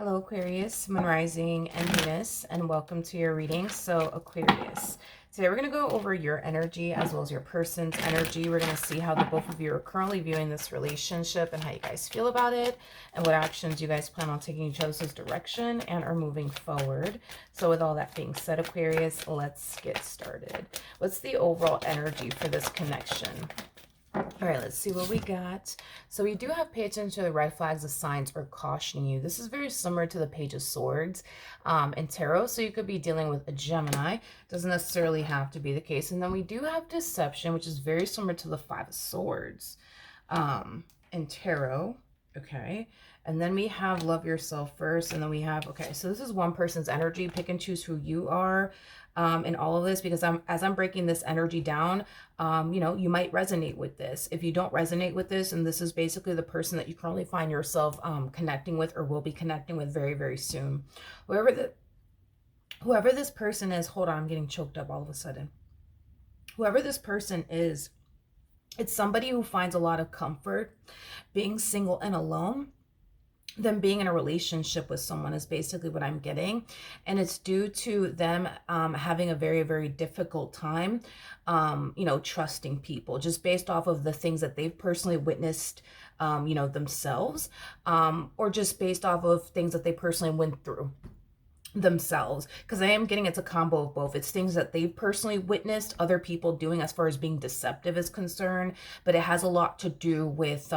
Hello, Aquarius, Moon Rising, and Venus, and welcome to your reading. So, Aquarius, today we're going to go over your energy as well as your person's energy. We're going to see how the both of you are currently viewing this relationship and how you guys feel about it, and what actions you guys plan on taking each other's direction and are moving forward. So, with all that being said, Aquarius, let's get started. What's the overall energy for this connection? All right, let's see what we got. So we do have pay attention to the red flags, the signs, or cautioning you. This is very similar to the Page of Swords in Tarot. So you could be dealing with a Gemini. Doesn't necessarily have to be the case. And then we do have deception, which is very similar to the Five of Swords in Tarot. Okay. And then we have love yourself first. And then we have, okay, so this is one person's energy. Pick and choose who you are in all of this, because as I'm breaking this energy down, you might resonate with this. If you don't resonate with this, and this is basically the person that you currently find yourself connecting with or will be connecting with very, very soon. Whoever this person is, hold on, I'm getting choked up all of a sudden. Whoever this person is, it's somebody who finds a lot of comfort being single and alone. Them being in a relationship with someone is basically what I'm getting. And it's due to them having a very, very difficult time, trusting people just based off of the things that they've personally witnessed, themselves, or just based off of things that they personally went through themselves, because I am getting it's a combo of both. It's things that they've personally witnessed other people doing as far as being deceptive is concerned, but it has a lot to do with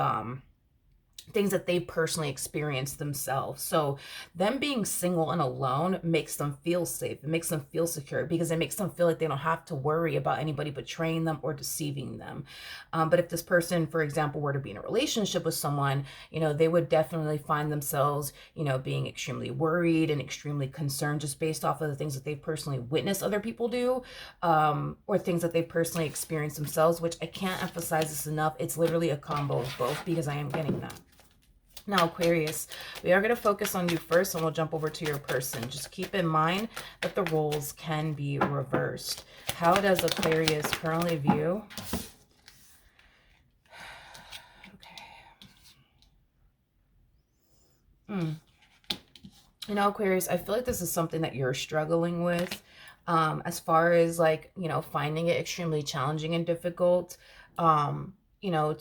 things that they personally experienced themselves. So them being single and alone makes them feel safe. It makes them feel secure because it makes them feel like they don't have to worry about anybody betraying them or deceiving them. But if this person, for example, were to be in a relationship with someone, they would definitely find themselves, being extremely worried and extremely concerned just based off of the things that they've personally witnessed other people do, or things that they've personally experienced themselves, which I can't emphasize this enough. It's literally a combo of both because I am getting that. Now, Aquarius, we are going to focus on you first, and we'll jump over to your person. Just keep in mind that the roles can be reversed. How does Aquarius currently view? Okay. Aquarius, I feel like this is something that you're struggling with, as far as finding it extremely challenging and difficult.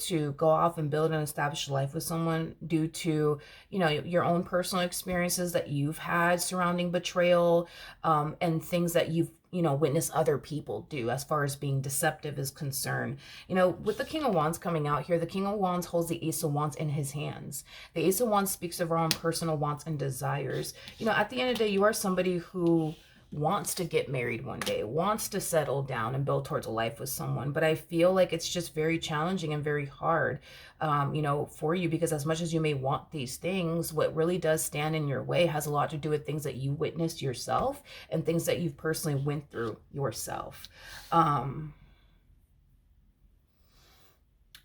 To go off and build and establish a life with someone due to, your own personal experiences that you've had surrounding betrayal, and things that you've, witnessed other people do as far as being deceptive is concerned. With the King of Wands coming out here, the King of Wands holds the Ace of Wands in his hands. The Ace of Wands speaks of our own personal wants and desires. At the end of the day, you are somebody who wants to get married one day, wants to settle down and build towards a life with someone. But I feel like it's just very challenging and very hard, for you, because as much as you may want these things, what really does stand in your way has a lot to do with things that you witnessed yourself and things that you've personally went through yourself.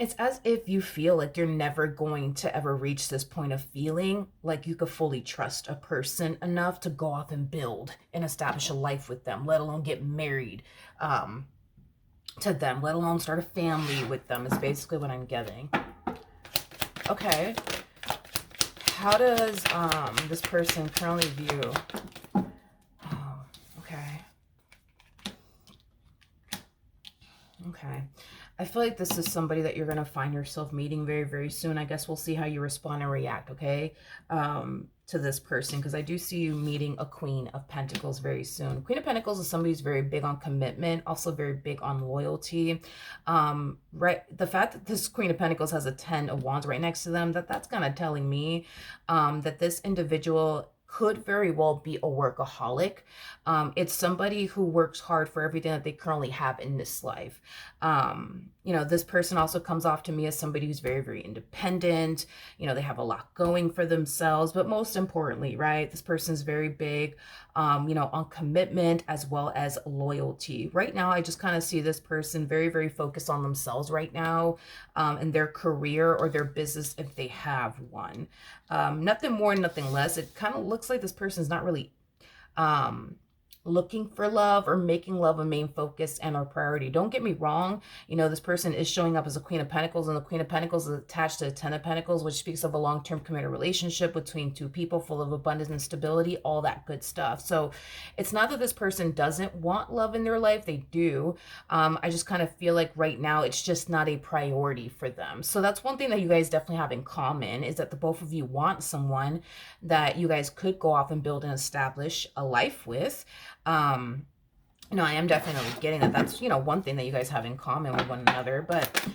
It's as if you feel like you're never going to ever reach this point of feeling like you could fully trust a person enough to go off and build and establish a life with them, let alone get married to them, let alone start a family with them, is basically what I'm getting. Okay. How does this person currently view? Oh, okay. Okay. I feel like this is somebody that you're going to find yourself meeting very, very soon. I guess we'll see how you respond and react, okay, to this person, because I do see you meeting a Queen of Pentacles very soon. Queen of Pentacles is somebody who's very big on commitment, also very big on loyalty. Right, the fact that this Queen of Pentacles has a 10 of Wands right next to them, that's kind of telling me that this individual could very well be a workaholic. It's somebody who works hard for everything that they currently have in this life. This person also comes off to me as somebody who's very, very independent. They have a lot going for themselves, but most importantly, right, this person's very big, on commitment as well as loyalty. Right now, I just kind of see this person very, very focused on themselves right now, in their career or their business if they have one. Nothing more, nothing less. It kind of looks like this person's not really looking for love or making love a main focus and our priority. Don't get me wrong, this person is showing up as a Queen of Pentacles, and the Queen of Pentacles is attached to a Ten of Pentacles, which speaks of a long-term committed relationship between two people full of abundance and stability, all that good stuff. So it's not that this person doesn't want love in their life. They do. I just kind of feel like right now it's just not a priority for them. So that's one thing that you guys definitely have in common, is that the both of you want someone that you guys could go off and build and establish a life with. No, I am definitely getting that. That's, one thing that you guys have in common with one another. But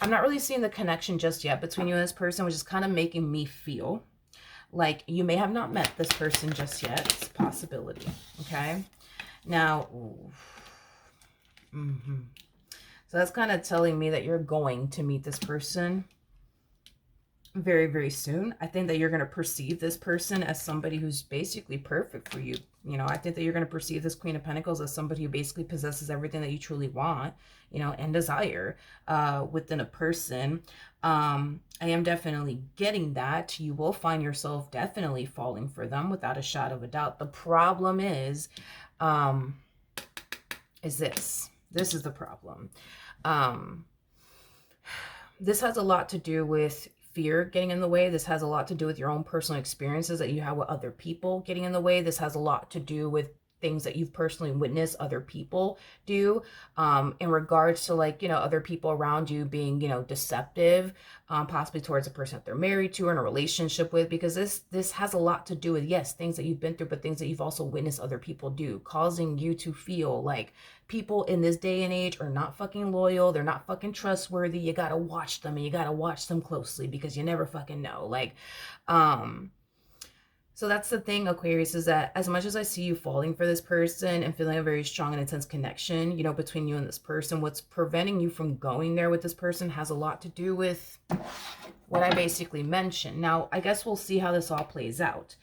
I'm not really seeing the connection just yet between you and this person, which is kind of making me feel like you may have not met this person just yet. It's a possibility. Okay. Now, so that's kind of telling me that you're going to meet this person very, very soon. I think that you're going to perceive this person as somebody who's basically perfect for you. I think that you're going to perceive this Queen of Pentacles as somebody who basically possesses everything that you truly want, and desire within a person. I am definitely getting that. You will find yourself definitely falling for them without a shadow of a doubt. The problem is this. This is the problem. This has a lot to do with fear getting in the way. This has a lot to do with your own personal experiences that you have with other people getting in the way. This has a lot to do with things that you've personally witnessed other people do, in regards to other people around you being, deceptive, possibly towards a person that they're married to or in a relationship with, because this has a lot to do with, yes, things that you've been through, but things that you've also witnessed other people do, causing you to feel like people in this day and age are not fucking loyal. They're not fucking trustworthy. You got to watch them, and you got to watch them closely because you never fucking know. So that's the thing, Aquarius, is that as much as I see you falling for this person and feeling a very strong and intense connection, between you and this person, what's preventing you from going there with this person has a lot to do with what I basically mentioned. Now, I guess we'll see how this all plays out.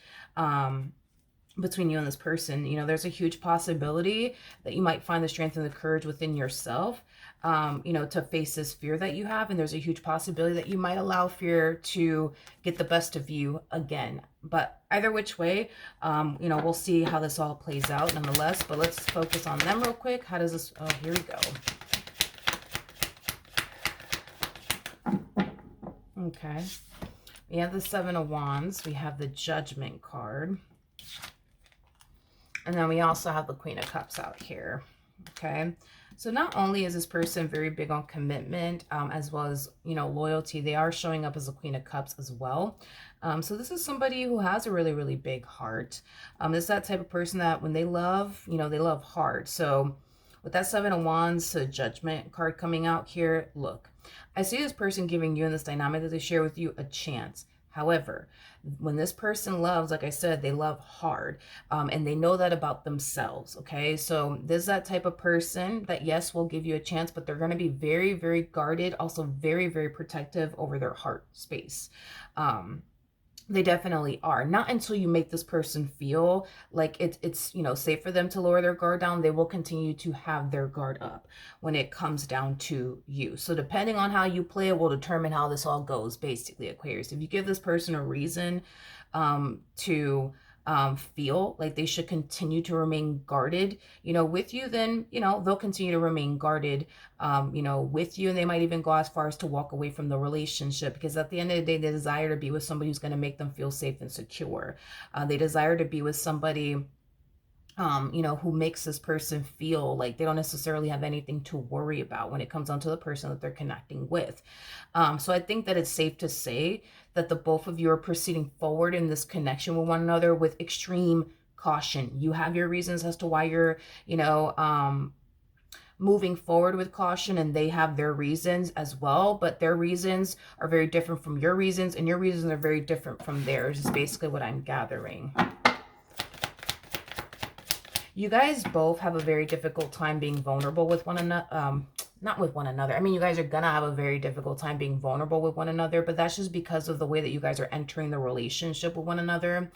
Between you and this person, there's a huge possibility that you might find the strength and the courage within yourself, to face this fear that you have. And there's a huge possibility that you might allow fear to get the best of you again. But either which way, we'll see how this all plays out nonetheless. But let's focus on them real quick. How does this, oh, here we go. Okay. We have the Seven of Wands. We have the Judgment card. And then we also have the Queen of Cups out here. Okay. So not only is this person very big on commitment, as well as, loyalty, they are showing up as a Queen of Cups as well. So this is somebody who has a really, really big heart. This is that type of person that when they love, they love hard. So with that Seven of Wands to Judgment card coming out here, look, I see this person giving you in this dynamic that they share with you a chance. However, when this person loves, like I said, they love hard, and they know that about themselves, okay? So this is that type of person that, yes, will give you a chance, but they're going to be very, very guarded, also very, very protective over their heart space. They definitely are. Not until you make this person feel like it's safe for them to lower their guard down. They will continue to have their guard up when it comes down to you. So depending on how you play it will determine how this all goes, basically, Aquarius. If you give this person a reason to feel like they should continue to remain guarded, with you, then, they'll continue to remain guarded, with you. And they might even go as far as to walk away from the relationship, because at the end of the day, they desire to be with somebody who's going to make them feel safe and secure. They desire to be with somebody who makes this person feel like they don't necessarily have anything to worry about when it comes down to the person that they're connecting with. So I think that it's safe to say that the both of you are proceeding forward in this connection with one another with extreme caution. You have your reasons as to why you're, moving forward with caution, and they have their reasons as well, but their reasons are very different from your reasons, and your reasons are very different from theirs, is basically what I'm gathering. You guys both have a very difficult time being vulnerable with one another. Not with one another. I mean, you guys are going to have a very difficult time being vulnerable with one another, but that's just because of the way that you guys are entering the relationship with one another.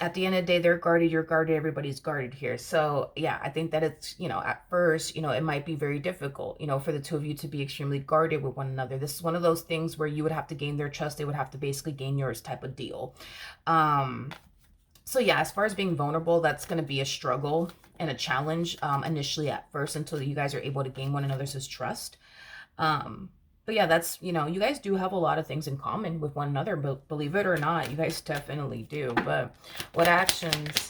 At the end of the day, they're guarded, you're guarded, everybody's guarded here. So yeah, I think that it's, at first, it might be very difficult, for the two of you to be extremely guarded with one another. This is one of those things where you would have to gain their trust, they would have to basically gain yours type of deal. So yeah, as far as being vulnerable, that's going to be a struggle and a challenge initially at first until you guys are able to gain one another's trust. But yeah, that's, you guys do have a lot of things in common with one another, but believe it or not, you guys definitely do. But what actions?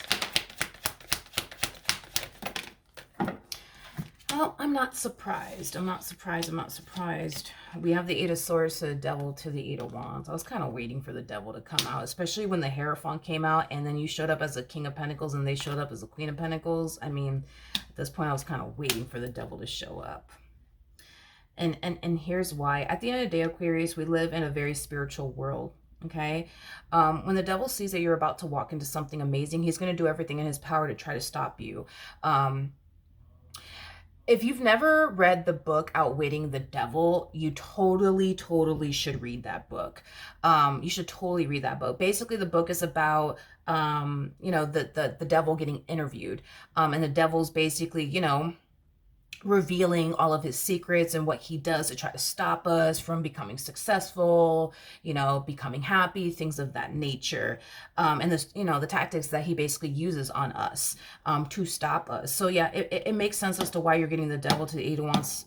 Well, I'm not surprised. I'm not surprised. We have the Eight of Swords to the Devil to the Eight of Wands. I was kind of waiting for the Devil to come out, especially when the Hierophant came out and then you showed up as a King of Pentacles and they showed up as a Queen of Pentacles. I mean, at this point, I was kind of waiting for the Devil to show up. And here's why. At the end of the day, Aquarius, we live in a very spiritual world. Okay. When the devil sees that you're about to walk into something amazing, he's going to do everything in his power to try to stop you. If you've never read the book Outwitting the Devil, you totally should read that book. You should totally read that book. Basically, the book is about the devil getting interviewed, and the devil's basically revealing all of his secrets and what he does to try to stop us from becoming successful, becoming happy, things of that nature. And this, the tactics that he basically uses on us to stop us. So yeah, it makes sense as to why you're getting the devil to the Eight of Wands,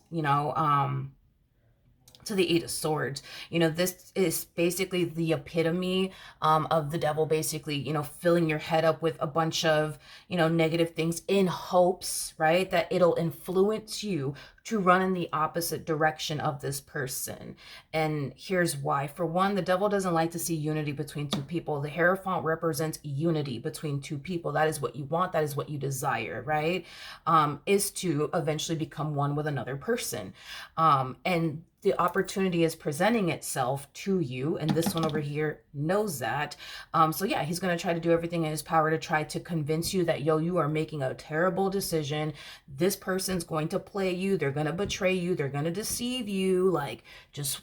to the Eight of Swords. This is basically the epitome of the devil basically, filling your head up with a bunch of, negative things in hopes, right, that it'll influence you to run in the opposite direction of this person. And here's why. For one, the devil doesn't like to see unity between two people. The Hierophant represents unity between two people. That is what you want. That is what you desire, right? Is to eventually become one with another person. And the opportunity is presenting itself to you, and this one over here knows that. So yeah, he's going to try to do everything in his power to try to convince you that, you are making a terrible decision. This person's going to play you. They're going to betray you. They're going to deceive you. Like, just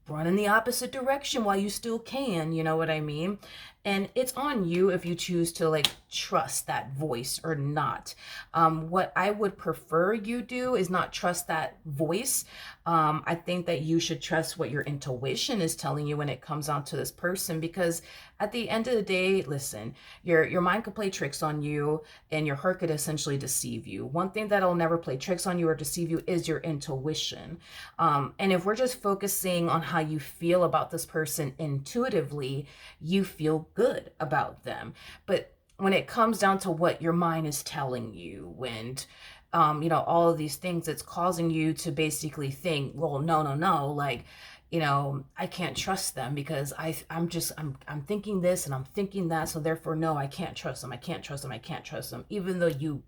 run in the opposite direction while you still can, you know what I mean? And it's on you if you choose to trust that voice or not. What I would prefer you do is not trust that voice. I think that you should trust what your intuition is telling you when it comes down to this person, because at the end of the day, listen, your mind could play tricks on you and your heart could essentially deceive you. One thing that'll never play tricks on you or deceive you is your intuition. And if we're just focusing on how you feel about this person intuitively, you feel good about them. But when it comes down to what your mind is telling you and all of these things, it's causing you to basically think, well, no, I can't trust them because I'm thinking this and I'm thinking that, so therefore no, I can't trust them, even though you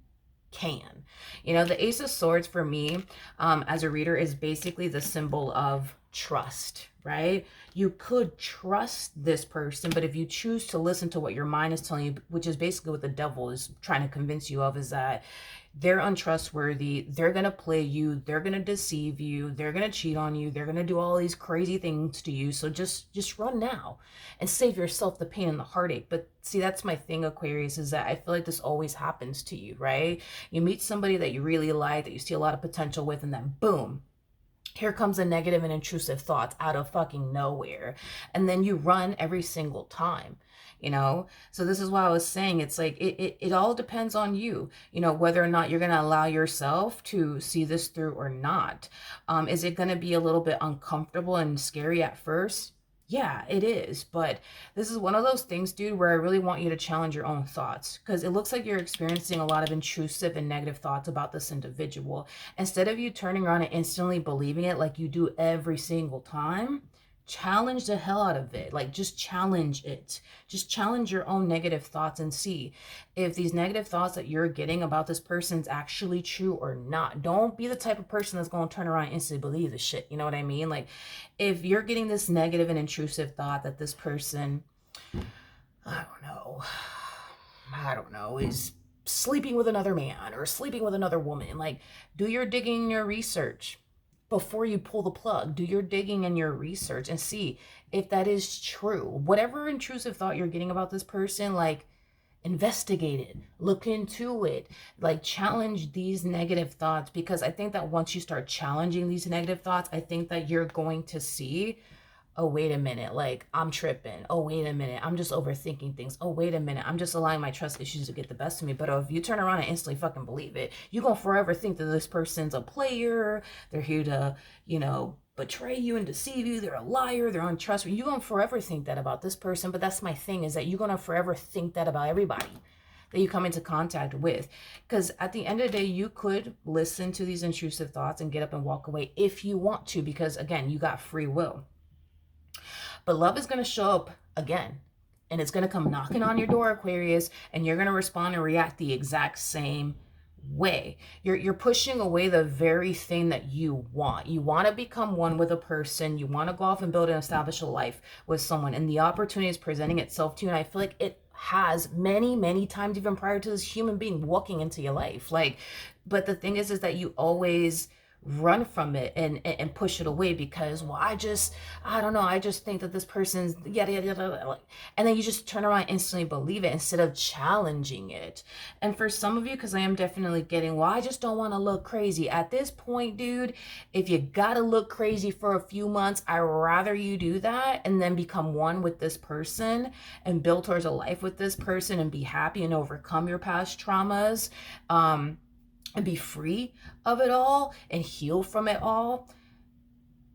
can. The Ace of Swords for me, as a reader, is basically the symbol of trust, right? You could trust this person, but if you choose to listen to what your mind is telling you, which is basically what the devil is trying to convince you of, is that they're untrustworthy, they're going to play you, they're going to deceive you, they're going to cheat on you, they're going to do all these crazy things to you, so just run now and save yourself the pain and the heartache. But see, that's my thing, Aquarius, is that I feel like this always happens to you, right? You meet somebody that you really like, that you see a lot of potential with, and then boom, here comes a negative and intrusive thoughts out of fucking nowhere. And then you run every single time, So this is why I was saying, it's like, it all depends on you, whether or not you're going to allow yourself to see this through or not. Is it going to be a little bit uncomfortable and scary at first? Yeah, it is. But this is one of those things, dude, where I really want you to challenge your own thoughts, because it looks like you're experiencing a lot of intrusive and negative thoughts about this individual. Instead of you turning around and instantly believing it like you do every single time, challenge the hell out of it. Just challenge it. Just challenge your own negative thoughts and see if these negative thoughts that you're getting about this person's actually true or not. Don't be the type of person that's going to turn around and instantly believe the shit. You know what I mean? If you're getting this negative and intrusive thought that this person, I don't know, is sleeping with another man or sleeping with another woman, do your digging and your research. Before you pull the plug, do your digging and your research and see if that is true. Whatever intrusive thought you're getting about this person, investigate it, look into it, like challenge these negative thoughts, because I think that once you start challenging these negative thoughts, I think that you're going to see, oh, wait a minute, like I'm tripping. Oh, wait a minute, I'm just overthinking things. Oh, wait a minute, I'm just allowing my trust issues to get the best of me. But if you turn around and instantly fucking believe it, you're gonna forever think that this person's a player. They're here to, betray you and deceive you. They're a liar. They're untrustworthy. You're gonna forever think that about this person. But that's my thing, is that you're gonna forever think that about everybody that you come into contact with. Because at the end of the day, you could listen to these intrusive thoughts and get up and walk away if you want to, because again, you got free will. But love is going to show up again, and it's going to come knocking on your door, Aquarius, and you're going to respond and react the exact same way. You're pushing away the very thing that you want. You want to become one with a person. You want to go off and build and establish a life with someone, and the opportunity is presenting itself to you. And I feel like it has many, many times, even prior to this human being walking into your life. But the thing is that you always run from it and push it away because, well, I don't know, I just think that this person's yada yada yada, and then you just turn around and instantly believe it instead of challenging it. And for some of you, because I am definitely getting, well, I just don't want to look crazy at this point, dude. If you gotta look crazy for a few months, I'd rather you do that and then become one with this person and build towards a life with this person and be happy and overcome your past traumas, and be free of it all and heal from it all,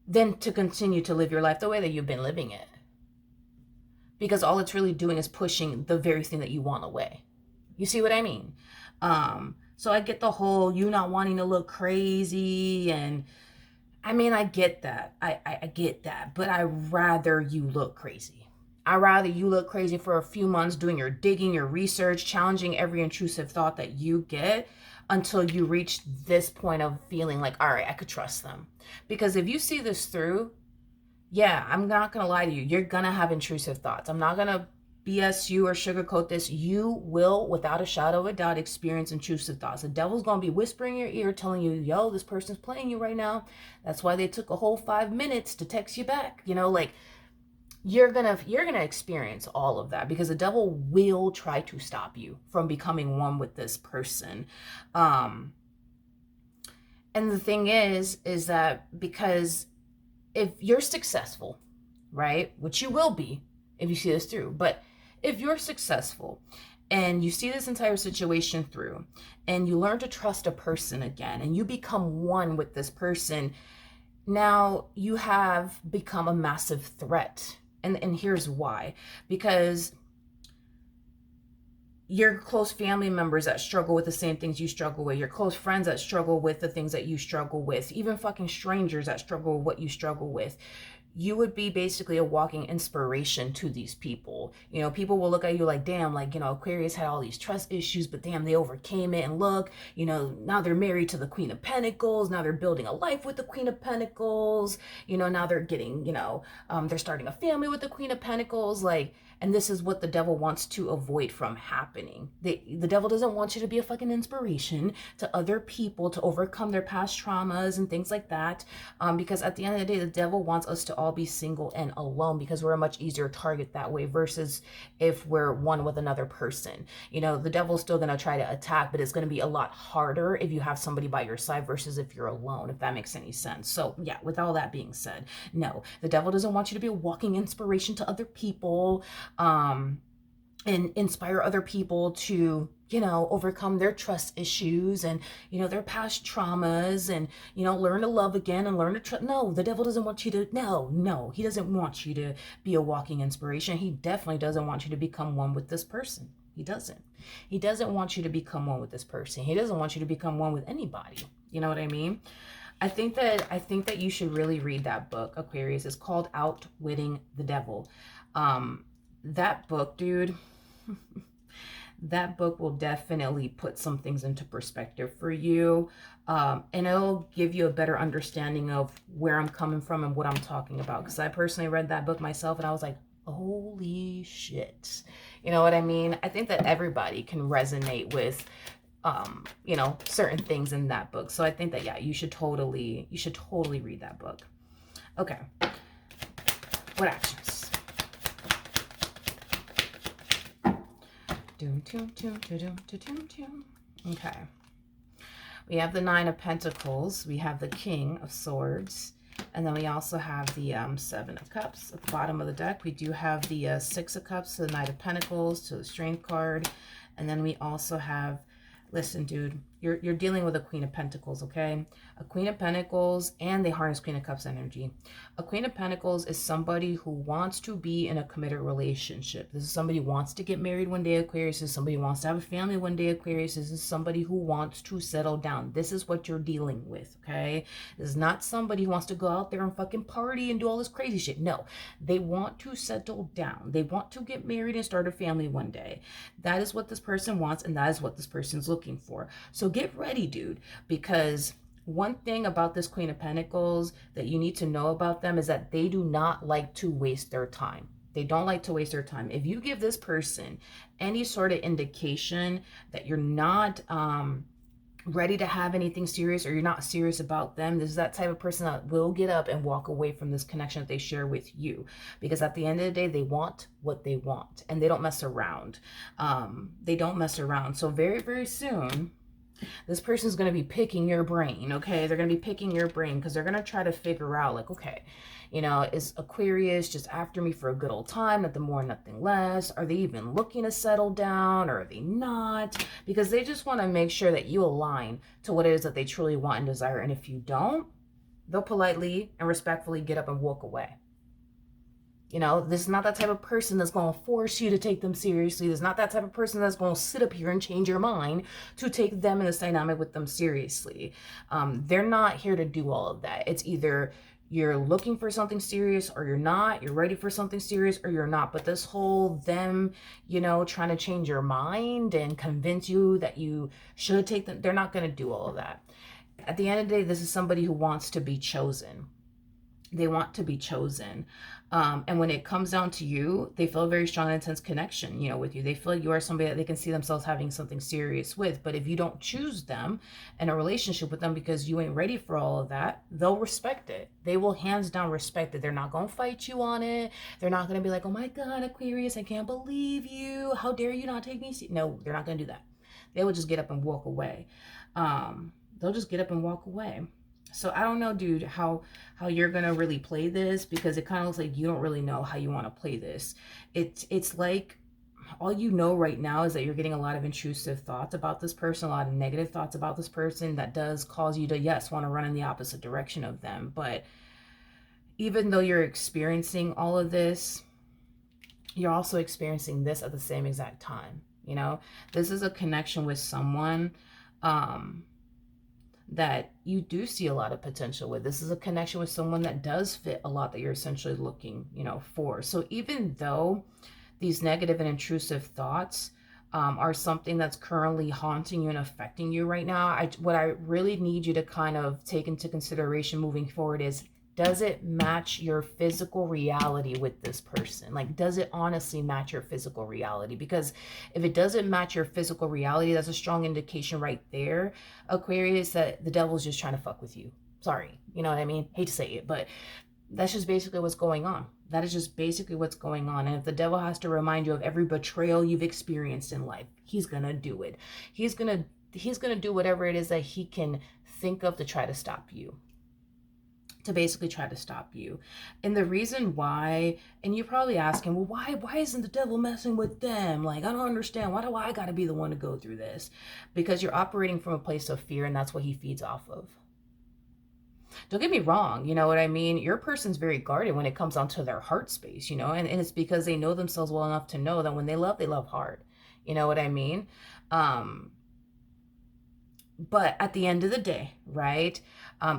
than to continue to live your life the way that you've been living it. Because all it's really doing is pushing the very thing that you want away. You see what I mean? So I get the whole you not wanting to look crazy, and I mean, I get that. I get that, but I'd rather you look crazy. I'd rather you look crazy for a few months doing your digging, your research, challenging every intrusive thought that you get until you reach this point of feeling like, all right, I could trust them. Because if you see this through, yeah, I'm not going to lie to you. You're going to have intrusive thoughts. I'm not going to BS you or sugarcoat this. You will, without a shadow of a doubt, experience intrusive thoughts. The devil's going to be whispering in your ear, telling you, yo, this person's playing you right now. That's why they took a whole 5 minutes to text you back. You're gonna experience all of that, because the devil will try to stop you from becoming one with this person. And the thing is that because if you're successful, right, which you will be if you see this through, but if you're successful and you see this entire situation through and you learn to trust a person again and you become one with this person, now you have become a massive threat. And here's why. Because your close family members that struggle with the same things you struggle with, your close friends that struggle with the things that you struggle with, even fucking strangers that struggle with what you struggle with, you would be basically a walking inspiration to these people. People will look at you like, damn, Aquarius had all these trust issues, but damn, they overcame it. And look, now they're married to the Queen of Pentacles. Now they're building a life with the Queen of Pentacles. Now they're getting, they're starting a family with the Queen of Pentacles. And this is what the devil wants to avoid from happening. The devil doesn't want you to be a fucking inspiration to other people to overcome their past traumas and things like that. Because at the end of the day, the devil wants us to all be single and alone, because we're a much easier target that way versus if we're one with another person. The devil's still going to try to attack, but it's going to be a lot harder if you have somebody by your side versus if you're alone, if that makes any sense. So yeah, with all that being said, no, the devil doesn't want you to be a walking inspiration to other people. And inspire other people to, overcome their trust issues and, their past traumas and, learn to love again and learn to trust. No, the devil doesn't want you to, no, he doesn't want you to be a walking inspiration. He definitely doesn't want you to become one with this person. He doesn't. He doesn't want you to become one with this person. He doesn't want you to become one with anybody. You know what I mean? I think that you should really read that book, Aquarius. It's called Outwitting the Devil. That book, dude, that book will definitely put some things into perspective for you. And it'll give you a better understanding of where I'm coming from and what I'm talking about. Because I personally read that book myself and I was like, holy shit. You know what I mean? I think that everybody can resonate with, certain things in that book. So I think that, yeah, you should totally read that book. Okay. What actions? Okay. We have the Nine of Pentacles. We have the King of Swords. And then we also have the Seven of Cups at the bottom of the deck. We do have the Six of Cups, to the Knight of Pentacles, to the Strength card. And then we also have, listen, dude, you're dealing with a Queen of Pentacles, okay? A Queen of Pentacles, and they harness Queen of Cups energy. A Queen of Pentacles is somebody who wants to be in a committed relationship. This is somebody who wants to get married one day, Aquarius. This is somebody who wants to have a family one day, Aquarius. This is somebody who wants to settle down. This is what you're dealing with, okay? This is not somebody who wants to go out there and fucking party and do all this crazy shit. No, they want to settle down. They want to get married and start a family one day. That is what this person wants, and that is what this person's looking for. So get ready, dude, because one thing about this Queen of Pentacles that you need to know about them is that they do not like to waste their time. They don't like to waste their time. If you give this person any sort of indication that you're not ready to have anything serious, or you're not serious about them, this is that type of person that will get up and walk away from this connection that they share with you, because at the end of the day, they want what they want, and they don't mess around. They don't mess around. So very, very soon, this person's going to be picking your brain, okay? They're going to be picking your brain because they're going to try to figure out, like, okay, you know, is Aquarius just after me for a good old time, nothing more, nothing less? Are they even looking to settle down, or are they not? Because they just want to make sure that you align to what it is that they truly want and desire. And if you don't, they'll politely and respectfully get up and walk away. You know, this is not that type of person that's going to force you to take them seriously. This is not that type of person that's going to sit up here and change your mind to take them in this dynamic with them seriously. They're not here to do all of that. It's either you're looking for something serious or you're not. You're ready for something serious or you're not. But this whole them, you know, trying to change your mind and convince you that you should take them, they're not going to do all of that. At the end of the day, this is somebody who wants to be chosen. They want to be chosen. And when it comes down to you, they feel a very strong and intense connection, you know, with you. They feel like you are somebody that they can see themselves having something serious with. But if you don't choose them in a relationship with them because you ain't ready for all of that, they'll respect it. They will hands down respect it. They're not going to fight you on it. They're not going to be like, oh my God, Aquarius, I can't believe you. How dare you not take me? No, they're not going to do that. They will just get up and walk away. They'll just get up and walk away. So I don't know, dude, how you're going to really play this, because it kind of looks like you don't really know how you want to play this. It's like all you know right now is that you're getting a lot of intrusive thoughts about this person, a lot of negative thoughts about this person that does cause you to, yes, want to run in the opposite direction of them. But even though you're experiencing all of this, you're also experiencing this at the same exact time. You know, this is a connection with someone that you do see a lot of potential with. This is a connection with someone that does fit a lot that you're essentially looking, you know, for. So even though these negative and intrusive thoughts are something that's currently haunting you and affecting you right now, what I really need you to kind of take into consideration moving forward is, does it match your physical reality with this person? Like, does it honestly match your physical reality? Because if it doesn't match your physical reality, that's a strong indication right there, Aquarius, that the devil's just trying to fuck with you. Sorry, you know what I mean? Hate to say it, but that's just basically what's going on. That is just basically what's going on. And if the devil has to remind you of every betrayal you've experienced in life, he's gonna do it. He's gonna do whatever it is that he can think of to try to stop you. To basically try to stop you. And the reason why, and you're probably asking, well, why isn't the devil messing with them? Like, I don't understand. Why do I got to be the one to go through this? Because you're operating from a place of fear, and that's what he feeds off of. Don't get me wrong, you know what I mean? Your person's very guarded when it comes down to their heart space, you know, and it's because they know themselves well enough to know that when they love hard. You know what I mean? But at the end of the day, right,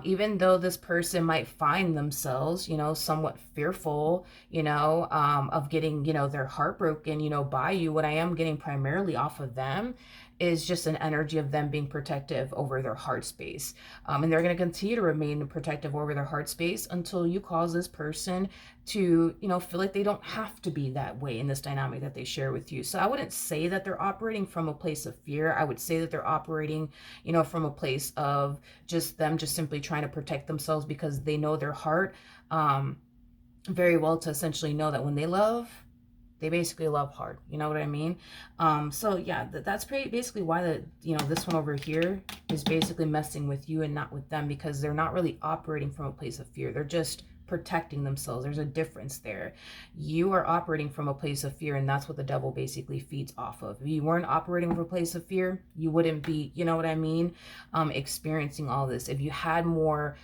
even though this person might find themselves, you know, somewhat fearful, you know, of getting, you know, their heart broken, you know, by you, what I am getting primarily off of them is just an energy of them being protective over their heart space. And they're going to continue to remain protective over their heart space until you cause this person to, you know, feel like they don't have to be that way in this dynamic that they share with you. So I wouldn't say that they're operating from a place of fear. I would say that they're operating, you know, from a place of just them just simply trying to protect themselves, because they know their heart very well, to essentially know that when they love, They basically love hard. You know what I mean? So yeah, that's basically why this one over here is basically messing with you and not with them, because they're not really operating from a place of fear. They're just protecting themselves. There's a difference there. You are operating from a place of fear, and that's what the devil basically feeds off of. If you weren't operating from a place of fear, you wouldn't be, you know what I mean, experiencing all this. If you had more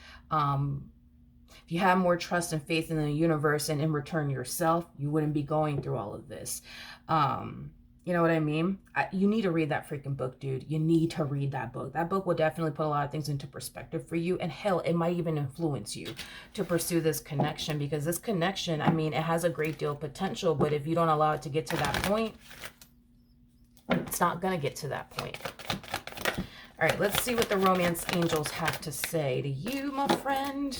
trust and faith in the universe and in return yourself, you wouldn't be going through all of this. You know what I mean? You need to read that freaking book, dude. You need to read that book. That book will definitely put a lot of things into perspective for you. And hell, it might even influence you to pursue this connection, because this connection, I mean, it has a great deal of potential, but if you don't allow it to get to that point, it's not going to get to that point. All right, let's see what the romance angels have to say to you, my friend.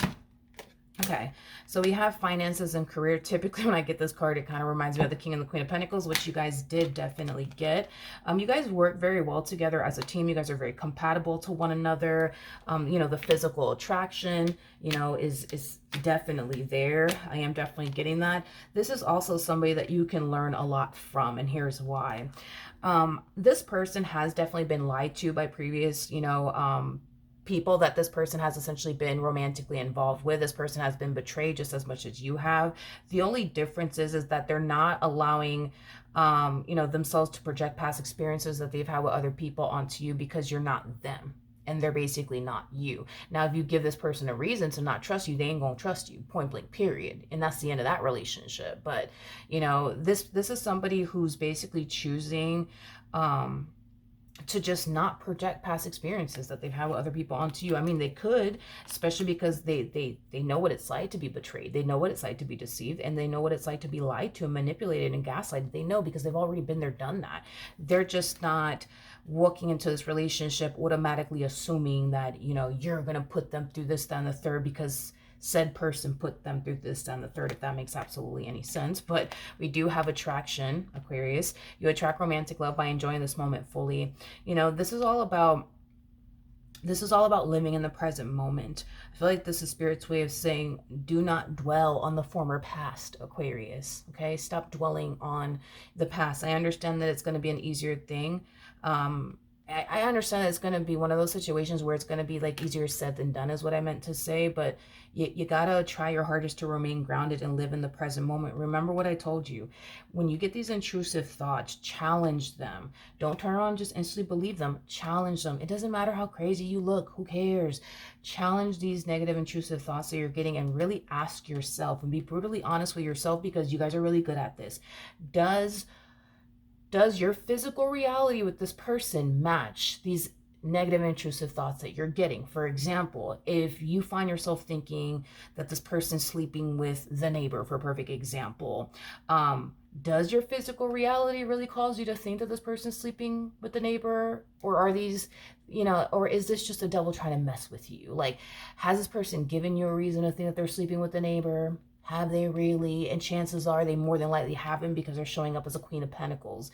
Okay, so we have finances and career. Typically when I get this card, it kind of reminds me of the King and the Queen of Pentacles, which you guys did definitely get. You guys work very well together as a team. You guys are very compatible to one another. You know, the physical attraction, you know, is definitely there. I am definitely getting that. This is also somebody that you can learn a lot from, and here's why. This person has definitely been lied to by previous, you know, people that this person has essentially been romantically involved with. This person has been betrayed just as much as you have. The only difference is that they're not allowing you know, themselves to project past experiences that they've had with other people onto you, because you're not them and they're basically not you. Now, if you give this person a reason to not trust you, they ain't gonna trust you, point blank, period. And that's the end of that relationship. But you know, this is somebody who's basically choosing to just not project past experiences that they've had with other people onto you. I mean, they could, especially because they know what it's like to be betrayed. They know what it's like to be deceived, and they know what it's like to be lied to and manipulated and gaslighted. They know, because they've already been there, done that. They're just not walking into this relationship automatically assuming that, you know, you're going to put them through this, that, and the third, because said person put them through this and the third, if that makes absolutely any sense. But we do have attraction, Aquarius. You attract romantic love by enjoying this moment fully. You know, this is all about living in the present moment. I feel like this is Spirit's way of saying, do not dwell on the former past, Aquarius. Okay, stop dwelling on the past. I understand that it's going to be an easier thing. I understand that it's going to be one of those situations where it's going to be like easier said than done, is what I meant to say. But you got to try your hardest to remain grounded and live in the present moment. Remember what I told you. When you get these intrusive thoughts, challenge them. Don't turn around and just instantly believe them. Challenge them. It doesn't matter how crazy you look. Who cares? Challenge these negative, intrusive thoughts that you're getting, and really ask yourself and be brutally honest with yourself, because you guys are really good at this. Does your physical reality with this person match these negative, intrusive thoughts that you're getting? For example, if you find yourself thinking that this person's sleeping with the neighbor, for a perfect example, does your physical reality really cause you to think that this person's sleeping with the neighbor? Or are these, you know, or is this just a devil trying to mess with you? Like, has this person given you a reason to think that they're sleeping with the neighbor? Have they really? And chances are they more than likely haven't, because they're showing up as a Queen of Pentacles.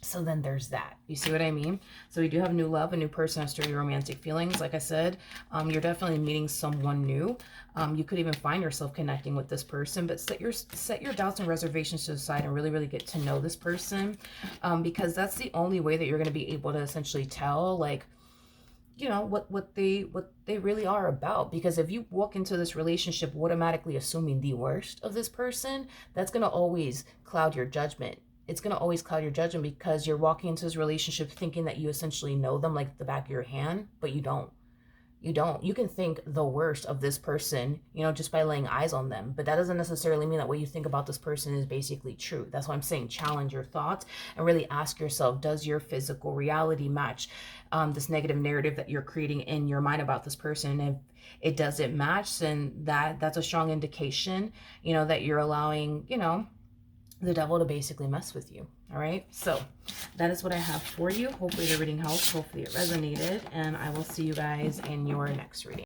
So then there's that. You see what I mean? So we do have new love, a new person has sturdy romantic feelings. Like I said, you're definitely meeting someone new. You could even find yourself connecting with this person, but set your doubts and reservations to the side and really, really get to know this person, because that's the only way that you're going to be able to essentially tell, like, you know, what they really are about. Because if you walk into this relationship automatically assuming the worst of this person, that's going to always cloud your judgment. It's going to always cloud your judgment, because you're walking into this relationship thinking that you essentially know them like the back of your hand, but you don't. You can think the worst of this person, you know, just by laying eyes on them. But that doesn't necessarily mean that what you think about this person is basically true. That's why I'm saying challenge your thoughts and really ask yourself, does your physical reality match this negative narrative that you're creating in your mind about this person? And if it doesn't match, then that's a strong indication, you know, that you're allowing, you know, the devil to basically mess with you. All right, so that is what I have for you. Hopefully the reading helped. Hopefully it resonated, and I will see you guys in your next reading.